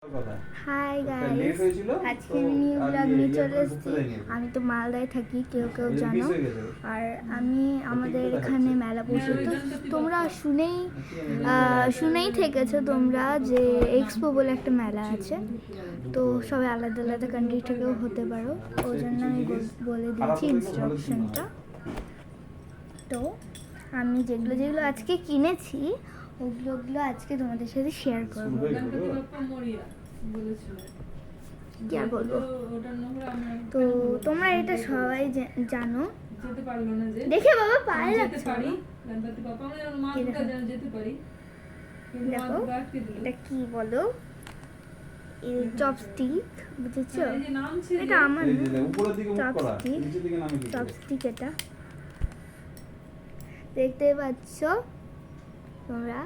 Hi guys, আজকে new blog নিয়ে চলে এসেছি। আমি তো মালদায় থাকি, কেউ কেউ জানো। আর আমি আমাদের এখানে মেলা বসে, তো তোমরা শুনেই থেকেছো তোমরা যে এক্সপো বলে একটা মেলা আছে। তো সবাই আলাদা আলাদা কান্ট্রি থেকেও হতে পারো, ওই জন্য আমি বলে দিয়েছি ইনস্ট্রাকশনটা। তো আমি যেগুলো যেগুলো আজকে কিনেছি ওগুলো আজকে তোমাদের সাথে শেয়ার করবো। কি আর বলবো, তো তোমরা এটা সবাই জানো। দেখে বাবা পায়ে লাগছে। দেখো এটা কি বলো, চপস্টিক, বুঝেছো? এটা আমার চপস্টিক এটা দেখতে পাচ্ছ তোমরা,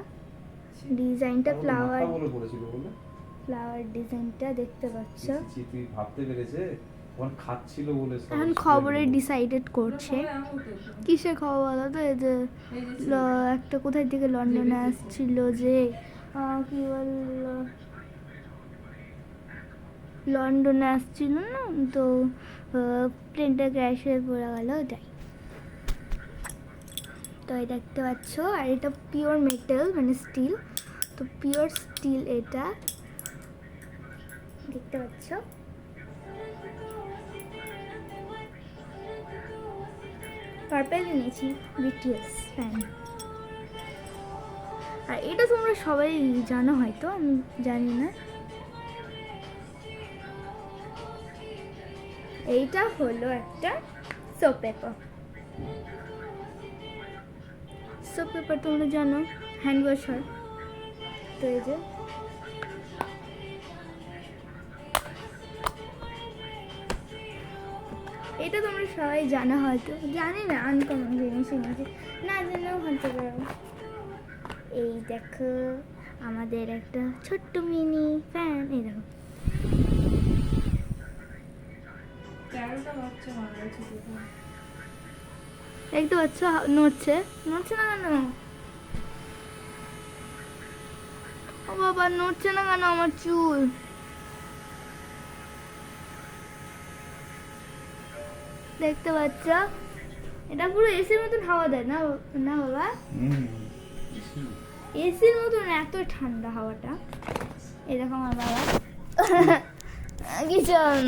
ডিজাইনটা ফ্লাওয়ার ডিজাইনটা দেখতে পাচ্ছ। তুই ভাবতে পেরেছে ওর খাচ্ছিল বলে এখন খবরে ডিসাইডেড করছে কিসে খবর বলো তো। এই যে একটা কোথায় থেকে লন্ডনে আসছিল, যে কি বললো, লন্ডনে আসছিল না, তো প্লেনটা ক্র্যাশ হয়ে পড়ে গেল, ওটাই। তো এই দেখতে পাচ্ছ, আর এটা পিওর মেটাল মানে স্টিল, তো পিওর স্টিল এটা দেখতে পাচ্ছ। পার্পল নিয়েছি, বিটিএস ফ্যান। আর এটা তোমরা সবাই জানো হয়তো, আমি জানি না। এইটা হলো একটা সোপ পেপার। সোপ পেপার তোমরা জানো হ্যান্ড ওয়াশ হয়। তো এই যে এটা তোমরা সবাই জানো হয়তো, জানি না, আনকমন জিনিস এনেছি, না জেনেও হতে পারো। এই দেখো আমাদের একটা ছোট্ট মিনি ফ্যান, এই দেখো। দেখতে পাচ্ছ নড়ছে না কেন? ও বাবা, নড়ছে না কেন আমার চুল? দেখতে পাচ্ছ, এটা পুরো এসির মতন হাওয়া দেয় না, না বাবা? এসির মতন এত ঠান্ডা হাওয়াটা। এই দেখো আমার বাবা কিচেন,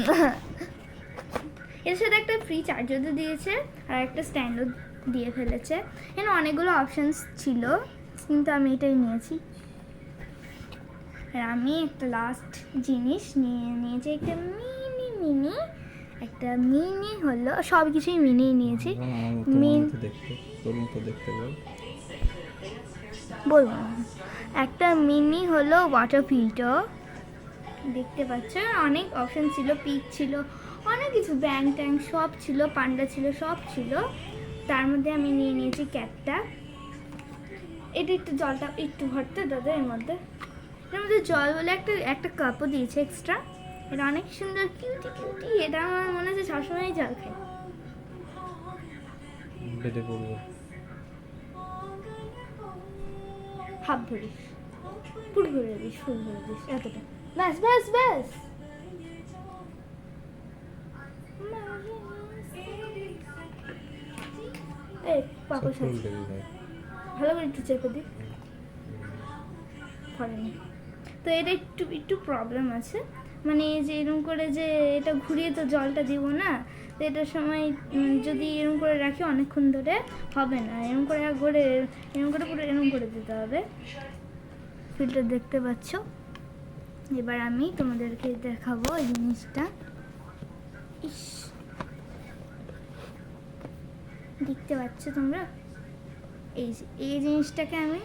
এর সাথে একটা ফ্রি চার্জারও দিয়েছে আর একটা স্ট্যান্ডও দিয়ে ফেলেছে। এখানে অনেকগুলো অপশানস ছিল, কিন্তু আমি এটাই নিয়েছি। আর আমি একটা লাস্ট জিনিস নিয়েছি, একটা মিনি হলো, সব কিছুই মিনি নিয়েছি। বলবো একটা মিনি হলো ওয়াটার ফিল্টার, দেখতে পাচ্ছ। অনেক অপশন ছিল, পিক ছিল, অনেক কিছু, ব্যাংক ট্যাঙ্ক সব ছিল, পান্ডা ছিল, সব ছিল। তার মধ্যে আমি নিয়ে নিয়েছি ক্যাপটা। এটা একটু জলটা একটু ভরতে দাদা, এর মধ্যে জল বলে একটা কাপও দিয়েছে এক্সট্রা। এটা অনেক সুন্দর, কিউটি। এটা আমার মনে হচ্ছে সবসময় জল খাই। হাফ ভরিস, পুরো ভরে দিস, ফুল ভরে দিস, এতটা, ব্যাস। এই পাপা সাথে ভালো করে একটু চেপে দিই, ফলেনি। তো এটা একটু প্রবলেম আছে, মানে যে এরকম করে যে এটা ঘুরিয়ে তো জলটা দিব না, তো এটার সময় যদি এরকম করে রাখি অনেকক্ষণ ধরে হবে না, এরকম করে পুরো এরকম করে দিতে হবে। ফিল্টার দেখতে পাচ্ছ। এবার আমি তোমাদেরকে দেখাবো এই জিনিসটা। দেখতে পাচ্ছ তোমরা, এই জিনিসটাকে আমি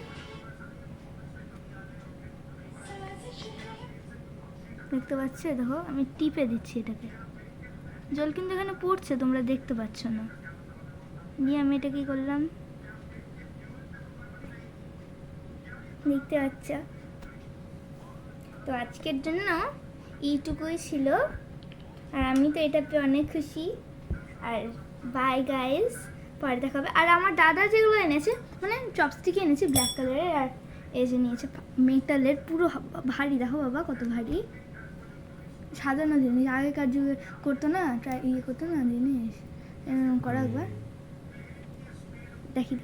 দেখতে পাচ্ছ, দেখো আমি টিপে দিচ্ছি এটাকে, জল কিন্তু এখানে পড়ছে, তোমরা দেখতে পাচ্ছ না। দিয়ে আমি এটা কি করলাম, দেখতে পাচ্ছ। তো আজকের জন্য এইটুকুই ছিল, আর আমি তো এটা পেয়ে অনেক খুশি। আর বাই গাইস, পরে দেখাবে। আর আমার দাদা যেগুলো এনেছে, মানে চপস্টিক এনেছে ব্ল্যাক কালারের, আর এই যে নিয়েছে মেটালের পুরো ভারী, দেখো বাবা কত ভারী, সাজানো জিনিস, আগেকার যুগে করতো না, ইয়ে করতো না জিনিস, এরকম করা একবার দেখি।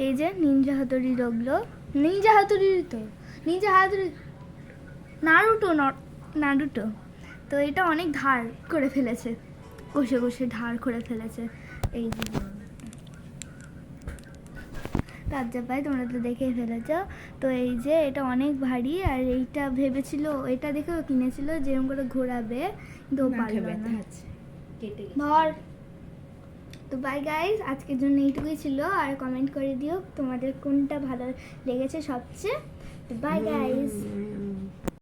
এই যে নিনজা হাতুড়ি রগলো, নিনজা হাতুড়ি তো, নিনজা হাতুড়ি নারুটো, নারুটো। তো এটা অনেক ধার করে ফেলেছে, কষে কষে ধার করে ফেলেছে। এই যে লজ্জা পাই, তোমরা তো দেখেই ফেলেছ। তো এই যে এটা অনেক ভারী, আর এইটা ভেবেছিল, এটা দেখেও কিনেছিল যেরকম করে ঘোরাবে, কিন্তু ও পারলো না। ধর। তো বাই গাইস, আজকের জন্য এইটুকুই ছিল, আর কমেন্ট করে দিও তোমাদের কোনটা ভালো লেগেছে সবচেয়ে। তো বাই গাইস।